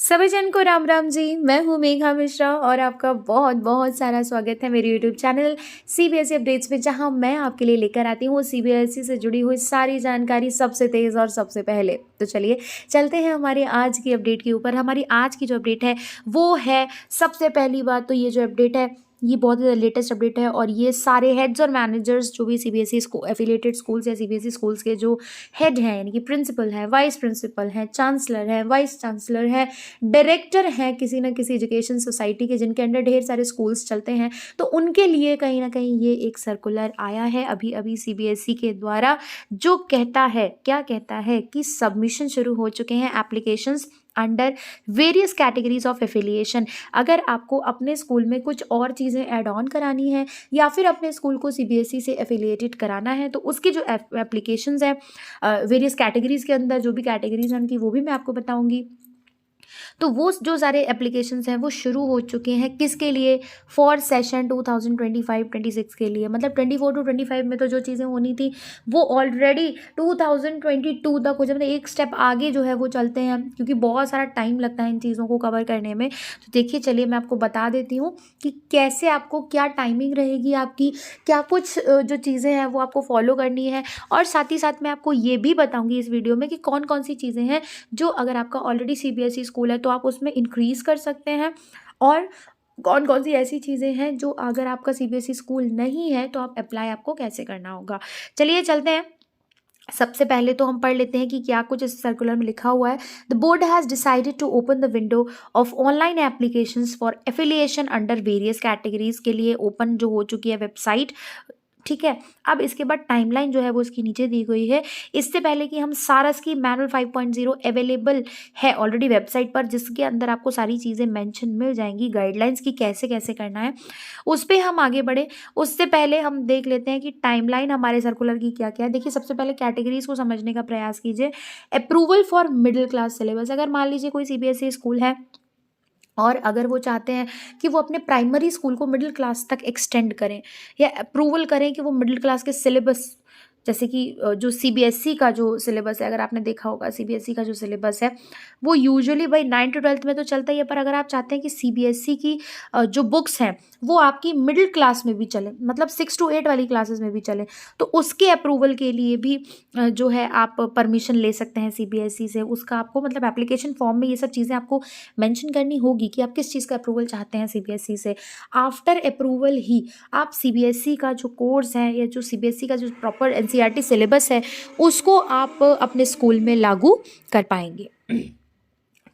सभी जन को राम राम जी। मैं हूँ मेघा मिश्रा और आपका बहुत बहुत सारा स्वागत है मेरे यूट्यूब चैनल सीबीएसई अपडेट्स पे, जहाँ मैं आपके लिए लेकर आती हूँ सीबीएसई से जुड़ी हुई सारी जानकारी सबसे तेज़ और सबसे पहले। तो चलिए चलते हैं हमारी आज की अपडेट के ऊपर। हमारी आज की जो अपडेट है वो है, सबसे पहली बात तो ये जो अपडेट है ये बहुत ही लेटेस्ट अपडेट है और ये सारे हेड्स और मैनेजर्स जो भी सीबीएसई एफिलिएटेड स्कूल्स या सीबीएसई स्कूल्स के जो हेड हैं, यानी कि प्रिंसिपल है, वाइस प्रिंसिपल है, चांसलर है, वाइस चांसलर है, डायरेक्टर हैं किसी न किसी एजुकेशन सोसाइटी के, जिनके अंडर ढेर सारे स्कूल्स चलते हैं, तो उनके लिए कहीं ना कहीं ये एक सर्कुलर आया है अभी अभी सीबीएसई के द्वारा, जो कहता है, क्या कहता है कि सबमिशन शुरू हो चुके हैं applications under various categories of affiliation. अगर आपको अपने स्कूल में कुछ और चीज़ें ऐड ऑन करानी है या फिर अपने स्कूल को सीबीएसई से एफिलिएटेड कराना है, तो उसकी जो एप्लीकेशंस है वेरियस कैटेगरीज के अंदर, जो भी कैटेगरीज हैं उनकी, वो भी मैं आपको बताऊंगी। तो वो जो सारे एप्लीकेशंस हैं वो शुरू हो चुके हैं, किसके लिए? फॉर सेशन 2025-26 के लिए। मतलब 24 to 25 में तो जो चीज़ें होनी थी वो ऑलरेडी 2022 तक हो जाए, मतलब एक स्टेप आगे जो है वो चलते हैं, क्योंकि बहुत सारा टाइम लगता है इन चीज़ों को कवर करने में। तो देखिए, चलिए मैं आपको बता देती हूँ कि कैसे आपको, क्या टाइमिंग रहेगी आपकी, क्या कुछ जो चीज़ें हैं वो आपको फॉलो करनी है, और साथ ही साथ मैं आपको ये भी बताऊँगी इस वीडियो में कि कौन कौन सी चीज़ें हैं जो, अगर आपका ऑलरेडी सीबीएसई स्कूल है तो आप उसमें इंक्रीज़ कर सकते हैं, और कौन कौन सी ऐसी चीज़ें हैं जो अगर आपका सीबीएसई स्कूल नहीं है तो आप अप्लाई आपको कैसे करना होगा। चलिए चलते हैं। सबसे पहले तो हम पढ़ लेते हैं कि क्या कुछ इस सर्कुलर में लिखा हुआ है। The board has decided to open the window of online applications for affiliation under various categories के लिए ओपन जो हो चुकी है वेबसाइट। ठीक है, अब इसके बाद टाइमलाइन जो है वो इसकी नीचे दी गई है। इससे पहले कि हम सारस की मैनुअल 5.0 अवेलेबल है ऑलरेडी वेबसाइट पर, जिसके अंदर आपको सारी चीज़ें मेंशन मिल जाएंगी, गाइडलाइंस की कैसे कैसे करना है, उस पर हम आगे बढ़े। उससे पहले हम देख लेते हैं कि टाइमलाइन हमारे सर्कुलर की क्या क्या है। देखिए, सबसे पहले कैटेगरीज को समझने का प्रयास कीजिए। Approval for middle class syllabus. अगर मान लीजिए कोई सीबीएसई स्कूल है और अगर वो चाहते हैं कि वो अपने प्राइमरी स्कूल को मिडिल क्लास तक एक्सटेंड करें, या अप्रूवल करें कि वो मिडिल क्लास के सिलेबस, जैसे कि जो सीबीएसई का जो सिलेबस है, अगर आपने देखा होगा सीबीएसई का जो सिलेबस है वो यूजुअली भाई 9 to 12 में तो चलता ही है, पर अगर आप चाहते हैं कि सीबीएसई की जो बुक्स हैं वो आपकी मिडिल क्लास में भी चले, मतलब 6 to 8 वाली क्लासेस में भी चले, तो उसके अप्रूवल के लिए भी जो है आप परमिशन ले सकते हैं सीबीएसई से। उसका आपको, मतलब एप्लीकेशन फॉर्म में ये सब चीज़ें आपको मेंशन करनी होगी कि आप किस चीज़ का अप्रूवल चाहते हैं सीबीएसई से। आफ्टर अप्रूवल ही आप सीबीएसई का जो कोर्स है या जो सीबीएसई का जो प्रॉपर एनसीईआरटी सिलेबस है उसको आप अपने स्कूल में लागू कर पाएंगे।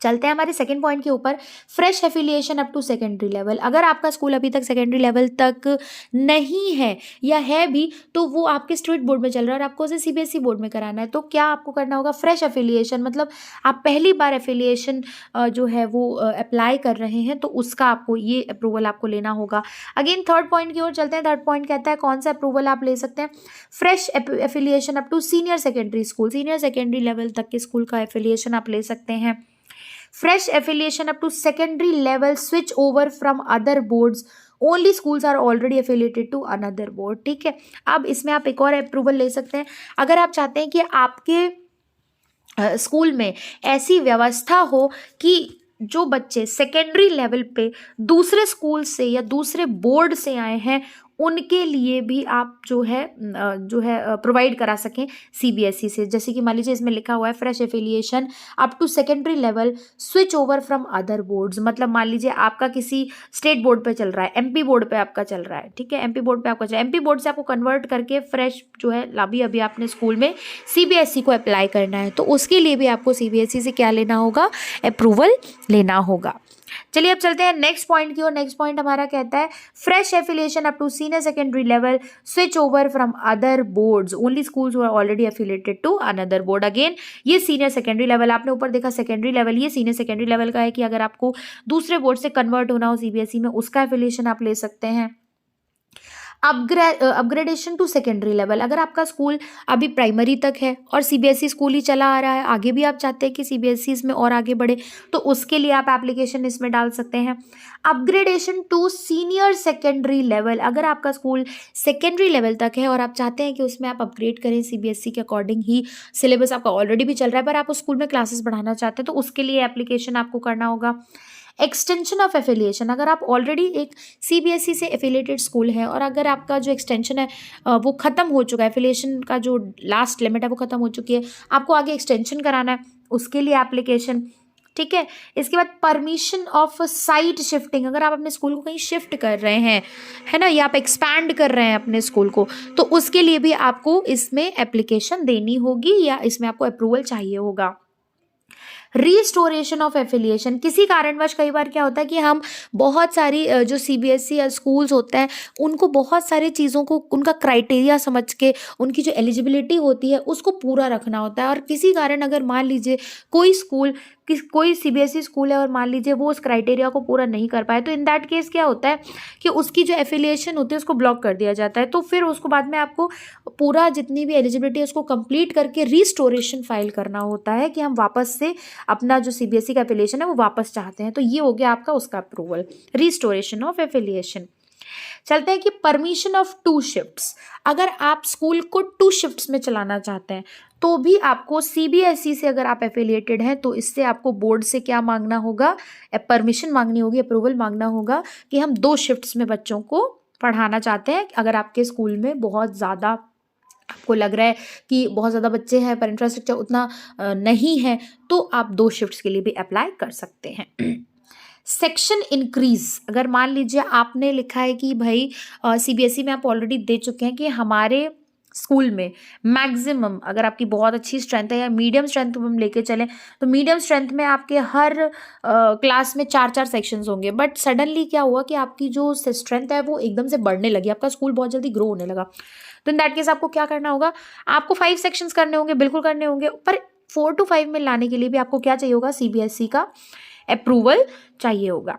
चलते हैं हमारे सेकंड पॉइंट के ऊपर, fresh affiliation up to secondary level. अगर आपका स्कूल अभी तक सेकेंडरी लेवल तक नहीं है या है भी तो वो आपके स्टेट बोर्ड में चल रहा है और आपको उसे सीबीएसई बोर्ड में कराना है, तो क्या आपको करना होगा? फ्रेश एफिलिएशन, मतलब आप पहली बार एफिलिएशन जो है वो अप्लाई कर रहे हैं, तो उसका आपको ये अप्रूवल आपको लेना होगा। अगेन थर्ड पॉइंट की ओर चलते हैं। थर्ड पॉइंट कहता है कौन सा अप्रूवल आप ले सकते हैं? Fresh affiliation up to senior secondary school. Senior secondary level तक के स्कूल का एफिलिएशन आप ले सकते हैं। Fresh affiliation up to secondary level switch over from other boards. Only schools are already affiliated to another board. ठीक है, अब इसमें आप एक और अप्रूवल ले सकते हैं। अगर आप चाहते हैं कि आपके स्कूल में ऐसी व्यवस्था हो कि जो बच्चे सेकेंडरी लेवल पे दूसरे स्कूल से या दूसरे बोर्ड से आए हैं उनके लिए भी आप जो है प्रोवाइड करा सकें सीबीएसई से। जैसे कि मान लीजिए इसमें लिखा हुआ है fresh affiliation up to secondary level switch over from other boards. मतलब मान लीजिए आपका किसी स्टेट बोर्ड पे चल रहा है, एमपी बोर्ड पे आपका चल रहा है, ठीक है, एमपी बोर्ड पे आपका चल रहा है, एमपी बोर्ड से आपको कन्वर्ट करके फ्रेश जो है अभी अभी आपने स्कूल में सीबीएसई को अप्लाई करना है, तो उसके लिए भी आपको सीबीएसई से क्या लेना होगा? अप्रूवल लेना होगा। चलिए अब चलते हैं नेक्स्ट पॉइंट की ओर। नेक्स्ट पॉइंट हमारा कहता है fresh affiliation up to senior secondary level switch over from other boards. Only schools who are already affiliated to another board. Again ये सीनियर सेकेंडरी लेवल, आपने ऊपर देखा सेकेंडरी लेवल, ये senior secondary level का है कि अगर आपको दूसरे बोर्ड से कन्वर्ट होना हो सीबीएसई में, उसका एफिलिएशन आप ले सकते हैं। अपग्रेडेशन टू सेकेंडरी लेवल, अगर आपका स्कूल अभी प्राइमरी तक है और सीबीएसई स्कूल ही चला आ रहा है, आगे भी आप चाहते हैं कि सीबीएसई इसमें और आगे बढ़े, तो उसके लिए आप एप्लीकेशन इसमें डाल सकते हैं। Upgradation to senior secondary level, अगर आपका स्कूल सेकेंडरी लेवल तक है और आप चाहते हैं कि उसमें आप अपग्रेड करें सीबीएसई के अकॉर्डिंग ही, सिलेबस आपका ऑलरेडी भी चल रहा है पर आप उस स्कूल में क्लासेस बढ़ाना चाहते हैं, तो उसके लिए एप्लीकेशन आपको करना होगा। एक्सटेंशन ऑफ एफिलिएशन, अगर आप ऑलरेडी एक सीबीएसई से एफिलिएटेड स्कूल है और अगर आपका जो एक्सटेंशन है वो ख़त्म हो चुका है, एफिलिएशन का जो लास्ट लिमिट है वो ख़त्म हो चुकी है, आपको आगे एक्सटेंशन कराना है, उसके लिए एप्लीकेशन। ठीक है, इसके बाद परमिशन ऑफ साइट शिफ्टिंग, अगर आप अपने स्कूल को कहीं शिफ्ट कर रहे हैं, है ना, या आप एक्सपैंड कर रहे हैं अपने स्कूल को, तो उसके लिए भी आपको इसमें एप्लीकेशन देनी होगी या इसमें आपको अप्रूवल चाहिए होगा। रीस्टोरेशन ऑफ एफिलिएशन, किसी कारणवश कई बार क्या होता है कि हम बहुत सारी जो सीबीएसई या स्कूल्स होते हैं उनको बहुत सारी चीज़ों को उनका क्राइटेरिया समझ के उनकी जो एलिजिबिलिटी होती है उसको पूरा रखना होता है, और किसी कारण अगर मान लीजिए कोई सीबीएसई स्कूल है और मान लीजिए वो उस क्राइटेरिया को पूरा नहीं कर पाए, तो इन दैट केस क्या होता है कि उसकी जो एफिलिएशन होती है उसको ब्लॉक कर दिया जाता है, तो फिर उसको बाद में आपको पूरा जितनी भी एलिजिबिलिटी है उसको कंप्लीट करके रीस्टोरेशन फाइल करना होता है कि हम वापस से अपना जो सीबीएसई का एफिलिएशन है वो वापस चाहते हैं, तो ये हो गया आपका उसका अप्रूवल, रीस्टोरेशन ऑफ एफिलिएशन। चलते हैं कि परमिशन ऑफ 2 शिफ्ट्स, अगर आप स्कूल को 2 शिफ्ट्स में चलाना चाहते हैं तो भी आपको सीबीएसई से अगर आप एफिलिएटेड हैं तो इससे आपको बोर्ड से क्या मांगना होगा, परमिशन मांगनी होगी, अप्रूवल मांगना होगा कि हम 2 शिफ्ट्स में बच्चों को पढ़ाना चाहते हैं। अगर आपके स्कूल में बहुत ज़्यादा आपको लग रहा है कि बहुत ज़्यादा बच्चे हैं पर इंफ्रास्ट्रक्चर उतना नहीं है, तो आप 2 शिफ्ट्स के लिए भी अप्लाई कर सकते हैं। सेक्शन इंक्रीज, अगर मान लीजिए आपने लिखा है कि भाई सीबीएसई में आप ऑलरेडी दे चुके हैं कि हमारे स्कूल में मैक्सिमम, अगर आपकी बहुत अच्छी स्ट्रेंथ है या मीडियम स्ट्रेंथ हम लेके चलें तो मीडियम स्ट्रेंथ में आपके हर क्लास में 4-4 सेक्शंस होंगे, बट सडनली क्या हुआ कि आपकी जो स्ट्रेंथ है वो एकदम से बढ़ने लगी, आपका स्कूल बहुत जल्दी ग्रो होने लगा, तो इन दैट केस आपको क्या करना होगा, आपको 5 सेक्शंस करने होंगे, बिल्कुल करने होंगे, पर 4 to 5 में लाने के लिए भी आपको क्या चाहिए होगा, सीबीएसई का अप्रूवल चाहिए होगा।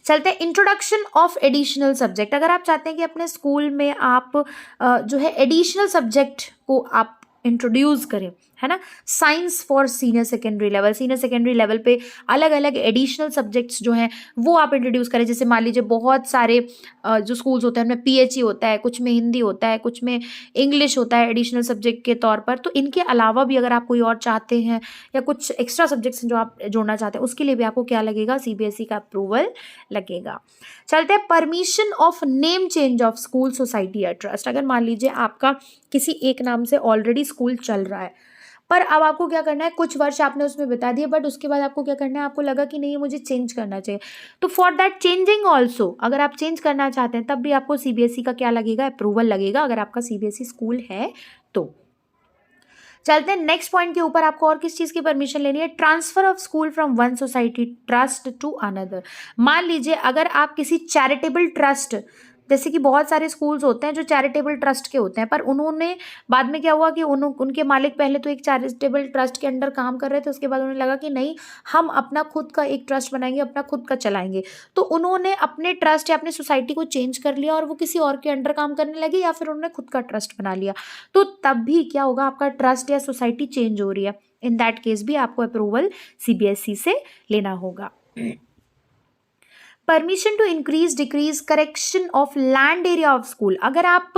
चलते हैं इंट्रोडक्शन ऑफ एडिशनल सब्जेक्ट, अगर आप चाहते हैं कि अपने स्कूल में आप जो है एडिशनल सब्जेक्ट को आप इंट्रोड्यूस करें, है ना, science for senior secondary level पे अलग अलग एडिशनल सब्जेक्ट्स जो हैं वो आप इंट्रोड्यूस करें। जैसे मान लीजिए बहुत सारे जो स्कूल्स होते हैं उनमें पीएचई होता है, कुछ में हिंदी होता है, कुछ में इंग्लिश होता है एडिशनल सब्जेक्ट के तौर पर, तो इनके अलावा भी अगर आप कोई और चाहते हैं या कुछ एक्स्ट्रा सब्जेक्ट्स जो आप जोड़ना चाहते हैं उसके लिए भी आपको क्या लगेगा, सीबीएसई का अप्रूवल लगेगा। चलते हैं permission of name change of school, society या ट्रस्ट, अगर मान लीजिए आपका किसी एक नाम से ऑलरेडी स्कूल चल रहा है पर अब आपको क्या करना है, कुछ वर्ष आपने उसमें बता दिए बट उसके बाद आपको क्या करना है, आपको लगा कि नहीं मुझे चेंज करना चाहिए, तो फॉर दैट चेंजिंग ऑल्सो अगर आप चेंज करना चाहते हैं तब भी आपको सीबीएसई का क्या लगेगा, अप्रूवल लगेगा, अगर आपका सीबीएसई स्कूल है तो। चलते हैं नेक्स्ट पॉइंट के ऊपर, आपको और किस चीज़ की परमिशन लेनी है, transfer of school from one society trust to another. मान लीजिए अगर आप किसी चैरिटेबल ट्रस्ट, जैसे कि बहुत सारे स्कूल्स होते हैं जो चैरिटेबल ट्रस्ट के होते हैं, पर उन्होंने बाद में क्या हुआ कि उनके मालिक पहले तो एक चैरिटेबल ट्रस्ट के अंडर काम कर रहे थे, उसके बाद उन्हें लगा कि नहीं हम अपना खुद का एक ट्रस्ट बनाएंगे, अपना खुद का चलाएंगे, तो उन्होंने अपने ट्रस्ट या अपनी सोसाइटी को चेंज कर लिया और वो किसी और के अंडर काम करने लगे या फिर उन्होंने खुद का ट्रस्ट बना लिया, तो तब भी क्या होगा, आपका ट्रस्ट या सोसाइटी चेंज हो रही है, इन दैट केस भी आपको अप्रूवल सीबीएसई से लेना होगा। Permission to increase decrease correction of land area of school, अगर आप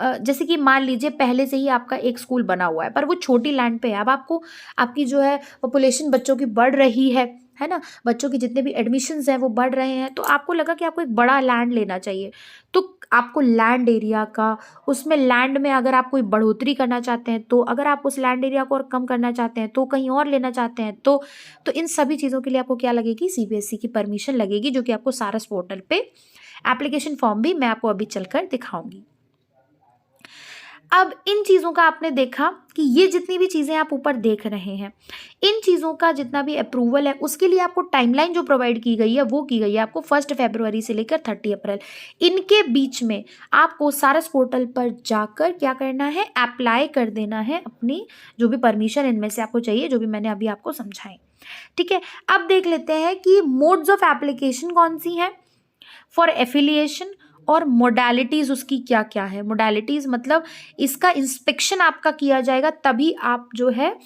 जैसे कि मान लीजिए पहले से ही आपका एक स्कूल बना हुआ है पर वो छोटी लैंड पे है, अब आपको आपकी जो है पॉपुलेशन बच्चों की बढ़ रही है ना, बच्चों की जितने भी एडमिशन्स हैं वो बढ़ रहे हैं, तो आपको लगा कि आपको एक बड़ा लैंड लेना चाहिए, तो आपको लैंड एरिया का, उसमें लैंड में अगर आप कोई बढ़ोतरी करना चाहते हैं तो, अगर आप उस लैंड एरिया को और कम करना चाहते हैं तो, कहीं और लेना चाहते हैं तो इन सभी चीज़ों के लिए आपको क्या लगेगी, सीबीएसई की परमिशन लगेगी, जो कि आपको सारस पोर्टल पे एप्लीकेशन फॉर्म भी मैं आपको अभी चलकर दिखाऊंगी। अब इन चीज़ों का आपने देखा कि ये जितनी भी चीज़ें आप ऊपर देख रहे हैं, इन चीज़ों का जितना भी अप्रूवल है उसके लिए आपको टाइमलाइन जो प्रोवाइड की गई है वो की गई है आपको 1 फरवरी से लेकर 30 अप्रैल, इनके बीच में आपको सारस पोर्टल पर जाकर क्या करना है, अप्लाई कर देना है अपनी जो भी परमिशन इनमें से आपको चाहिए, जो भी मैंने अभी आपको समझाई। ठीक है, अब देख लेते हैं कि मोड्स ऑफ एप्लीकेशन कौन सी हैं, फॉर एफिलिएशन और मोडालिटीज़ उसकी क्या क्या है। मोडालिटीज़ मतलब इसका इंस्पेक्शन आपका किया जाएगा, तभी आप जो है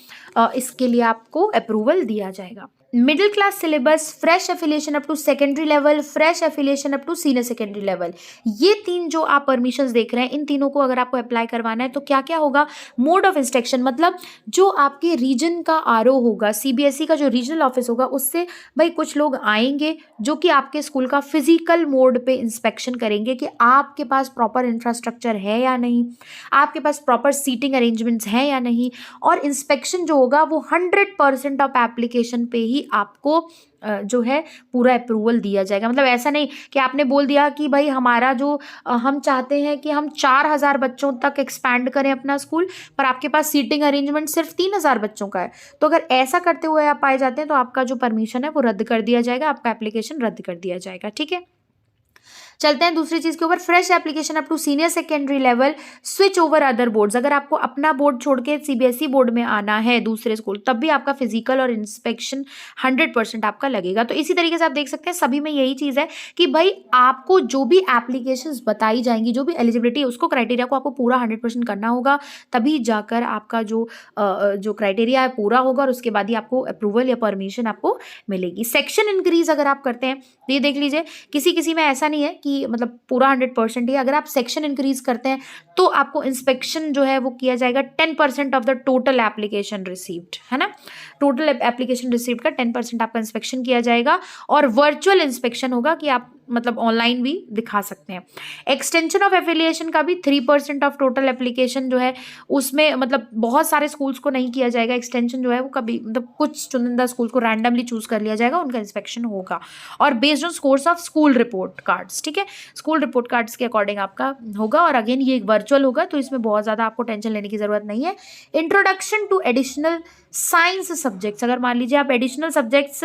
इसके लिए आपको अप्रूवल दिया जाएगा। Middle class syllabus, fresh affiliation up to secondary level, fresh affiliation up to senior secondary level, ये 3 जो आप परमिशंस देख रहे हैं, इन तीनों को अगर आपको अप्लाई करवाना है तो क्या क्या होगा। मोड ऑफ इंस्ट्रक्शन मतलब जो आपके रीजन का आरओ होगा, सीबीएसई का जो रीजनल ऑफिस होगा, उससे भाई कुछ लोग आएंगे जो कि आपके स्कूल का फिजिकल मोड पे इंस्पेक्शन करेंगे कि आपके पास प्रॉपर इंफ्रास्ट्रक्चर है या नहीं, आपके पास प्रॉपर सीटिंग अरेंजमेंट्स हैं या नहीं। और इंस्पेक्शन जो होगा वो 100% ऑफ एप्लीकेशन पे ही आपको जो है पूरा अप्रूवल दिया जाएगा। मतलब ऐसा नहीं कि आपने बोल दिया कि भाई हमारा जो हम चाहते हैं कि हम 4000 बच्चों तक एक्सपैंड करें अपना स्कूल, पर आपके पास सीटिंग अरेंजमेंट सिर्फ 3000 बच्चों का है, तो अगर ऐसा करते हुए आप पाए जाते हैं तो आपका जो परमिशन है वो रद्द कर दिया जाएगा, आपका एप्लीकेशन रद्द कर दिया जाएगा। ठीक है, चलते हैं दूसरी चीज के ऊपर। Fresh application up to senior secondary level, switch over other boards. अगर आपको अपना बोर्ड छोड़ के सीबीएसई बोर्ड में आना है दूसरे स्कूल, तब भी आपका फिजिकल और इंस्पेक्शन 100% आपका लगेगा। तो इसी तरीके से आप देख सकते हैं सभी में यही चीज है कि भाई आपको जो भी एप्लीकेशंस बताई जाएंगी, जो भी एलिजिबिलिटी है, उसको क्राइटेरिया को आपको पूरा 100% करना होगा, तभी जाकर आपका जो क्राइटेरिया है पूरा होगा और उसके बाद ही आपको अप्रूवल या परमिशन आपको मिलेगी। सेक्शन इंक्रीज अगर आप करते हैं, ये देख लीजिए, किसी में ऐसा नहीं है कि मतलब पूरा 100% ही। अगर आप सेक्शन इंक्रीज करते हैं तो आपको इंस्पेक्शन जो है वो किया जाएगा 10% of the total application received, है ना। टोटल एप्लीकेशन रिसीव्ड का 10% आपका इंस्पेक्शन किया जाएगा और वर्चुअल इंस्पेक्शन होगा कि आप मतलब ऑनलाइन भी दिखा सकते हैं। एक्सटेंशन ऑफ एफिलिएशन का भी 3% ऑफ टोटल एप्लीकेशन जो है उसमें मतलब बहुत सारे स्कूल्स को नहीं किया जाएगा। एक्सटेंशन जो है वो कभी मतलब कुछ चुनिंदा स्कूल को रैंडमली चूज कर लिया जाएगा, उनका इंस्पेक्शन होगा। और based on scores of school report cards, ठीक है, स्कूल रिपोर्ट कार्ड्स के अकॉर्डिंग आपका होगा। और अगेन ये वर्चुअल होगा, तो इसमें बहुत ज़्यादा आपको टेंशन लेने की ज़रूरत नहीं है। Introduction to additional science subjects, अगर मान लीजिए आप एडिशनल सब्जेक्ट्स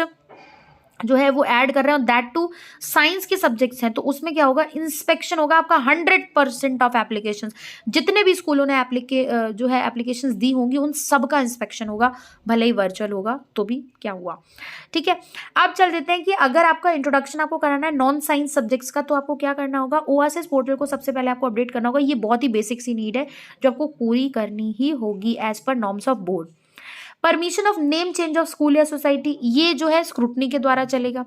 जो है वो ऐड कर रहे हो, दैट टू साइंस के सब्जेक्ट्स हैं, तो उसमें क्या होगा, इंस्पेक्शन होगा आपका 100% ऑफ एप्लीकेशंस। जितने भी स्कूलों ने जो है एप्लीकेशंस दी होंगी उन सब का इंस्पेक्शन होगा, भले ही वर्चुअल होगा तो भी क्या हुआ। ठीक है, अब चल देते हैं कि अगर आपका इंट्रोडक्शन आपको कराना है नॉन साइंस सब्जेक्ट्स का, तो आपको क्या करना होगा, ओएसएस पोर्टल को सबसे पहले आपको अपडेट करना होगा। ये बहुत ही बेसिक सी नीड है जो आपको पूरी करनी ही होगी as per norms of board. Permission of name change of school या सोसाइटी, ये जो है स्क्रूटनी के द्वारा चलेगा।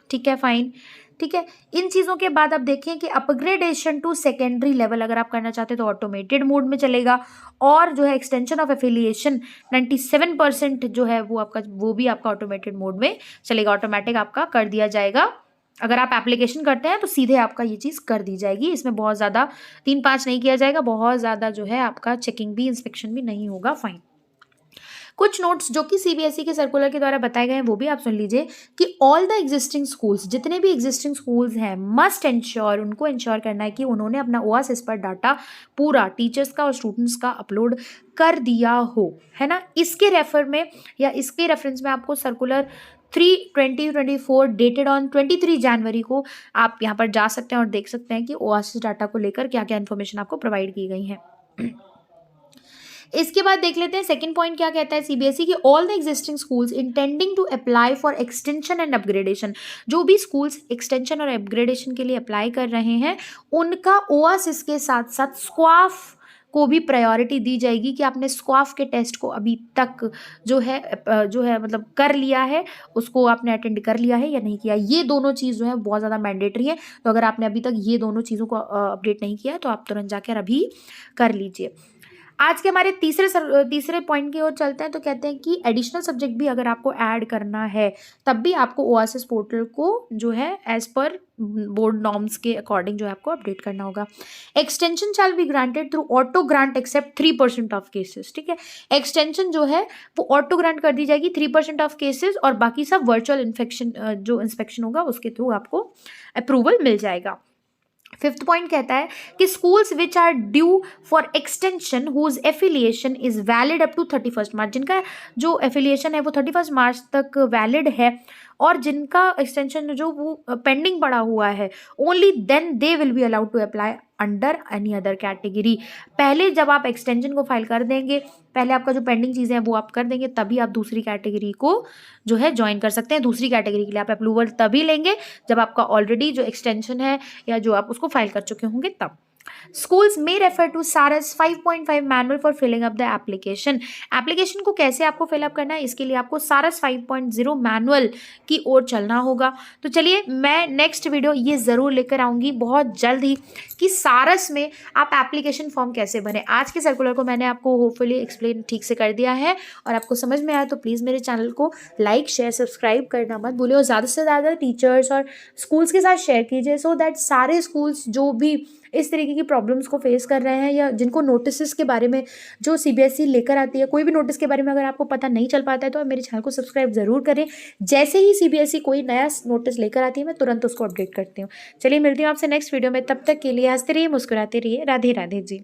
ठीक है, फाइन। ठीक है, इन चीज़ों के बाद आप देखें कि अपग्रेडेशन टू सेकेंडरी लेवल अगर आप करना चाहते हैं तो ऑटोमेटेड मोड में चलेगा। और जो है एक्सटेंशन ऑफ एफिलिएशन 97% जो है वो भी आपका ऑटोमेटेड मोड में चलेगा, ऑटोमेटिक आपका कर दिया जाएगा। अगर आप एप्लीकेशन करते हैं तो सीधे आपका ये चीज़ कर दी जाएगी, इसमें बहुत ज़्यादा 3-5 नहीं किया जाएगा, बहुत ज़्यादा जो है आपका चेकिंग भी इंस्पेक्शन भी नहीं होगा। फाइन। कुछ नोट्स जो कि सीबीएसई के सर्कुलर के द्वारा बताए गए हैं वो भी आप सुन लीजिए कि ऑल द एग्जिस्टिंग स्कूल्स, जितने भी एग्जिस्टिंग स्कूल्स हैं, मस्ट इंश्योर, उनको इंश्योर करना है कि उन्होंने अपना ओएसएस पर डाटा पूरा टीचर्स का और स्टूडेंट्स का अपलोड कर दिया हो, है ना। इसके रेफर में या इसके रेफरेंस में आपको सर्कुलर 3/2024 डेटेड ऑन 23 जनवरी को आप यहाँ पर जा सकते हैं और देख सकते हैं कि ओएसएस डाटा को लेकर क्या क्या इन्फॉर्मेशन आपको प्रोवाइड की गई है। इसके बाद देख लेते हैं सेकंड पॉइंट क्या कहता है सीबीएसई की, all the existing schools intending to apply for extension and upgradation, जो भी स्कूल्स एक्सटेंशन और अपग्रेडेशन के लिए अप्लाई कर रहे हैं उनका ओएसएस के साथ साथ स्क्वाफ को भी प्रायोरिटी दी जाएगी कि आपने स्क्वाफ के टेस्ट को अभी तक जो है मतलब कर लिया है, उसको आपने अटेंड कर लिया है या नहीं किया। ये दोनों चीज़ जो है बहुत ज़्यादा मैंडेटरी है, तो अगर आपने अभी तक ये दोनों चीज़ों को अपडेट नहीं किया है तो आप तुरंत जाकर अभी कर लीजिए। आज के हमारे तीसरे पॉइंट की ओर चलते हैं, तो कहते हैं कि एडिशनल सब्जेक्ट भी अगर आपको ऐड करना है तब भी आपको ओएसएस पोर्टल को जो है एज पर बोर्ड नॉर्म्स के अकॉर्डिंग जो है आपको अपडेट करना होगा। Extension shall be granted through auto grant except 3% of cases. ठीक है, एक्सटेंशन जो है वो ऑटो ग्रांट कर दी जाएगी 3% ऑफ केसेस, और बाकी सब वर्चुअल जो इंस्पेक्शन होगा उसके थ्रू आपको अप्रूवल मिल जाएगा। फिफ्थ पॉइंट कहता है कि schools which are due for extension whose affiliation is valid up to 31 March, जिनका जो एफिलिएशन है वो 31 मार्च तक वैलिड है, और जिनका एक्सटेंशन जो वो पेंडिंग पड़ा हुआ है, only then they will be allowed to apply under any other category. पहले जब आप एक्सटेंशन को फाइल कर देंगे, पहले आपका जो पेंडिंग चीज़ें हैं वो आप कर देंगे, तभी आप दूसरी कैटेगरी को जो है ज्वाइन कर सकते हैं। दूसरी कैटेगरी के लिए आप अप्रूवल तभी लेंगे जब आपका ऑलरेडी जो एक्सटेंशन है या जो आप उसको फाइल कर चुके होंगे तब। Schools may refer to SARAS 5.5 manual for filling up the application। Application को कैसे आपको फिलअप करना है, इसके लिए आपको SARAS 5.0 मैनुअल की ओर चलना होगा। तो चलिए मैं नेक्स्ट वीडियो ये ज़रूर लेकर आऊँगी बहुत जल्द ही कि SARAS में आप एप्लीकेशन फॉर्म कैसे भरें। आज के सर्कुलर को मैंने आपको होपफुली एक्सप्लेन ठीक से कर दिया है, और आपको समझ में आया तो प्लीज़ मेरे चैनल को लाइक शेयर सब्सक्राइब करना मत भूलिए, और ज़्यादा से ज़्यादा टीचर्स और स्कूल्स के साथ शेयर कीजिए, सो दैट सारे स्कूल्स जो भी इस तरीके की प्रॉब्लम्स को फेस कर रहे हैं या जिनको नोटिस के बारे में जो सीबीएसई लेकर आती है, कोई भी नोटिस के बारे में अगर आपको पता नहीं चल पाता है तो आप मेरे चैनल को सब्सक्राइब ज़रूर करें। जैसे ही सीबीएसई कोई नया नोटिस लेकर आती है मैं तुरंत उसको अपडेट करती हूँ। चलिए मिलती हूँ आपसे नेक्स्ट वीडियो में, तब तक के लिए हंसते रहिए मुस्कुराते रहिए। राधे राधे जी।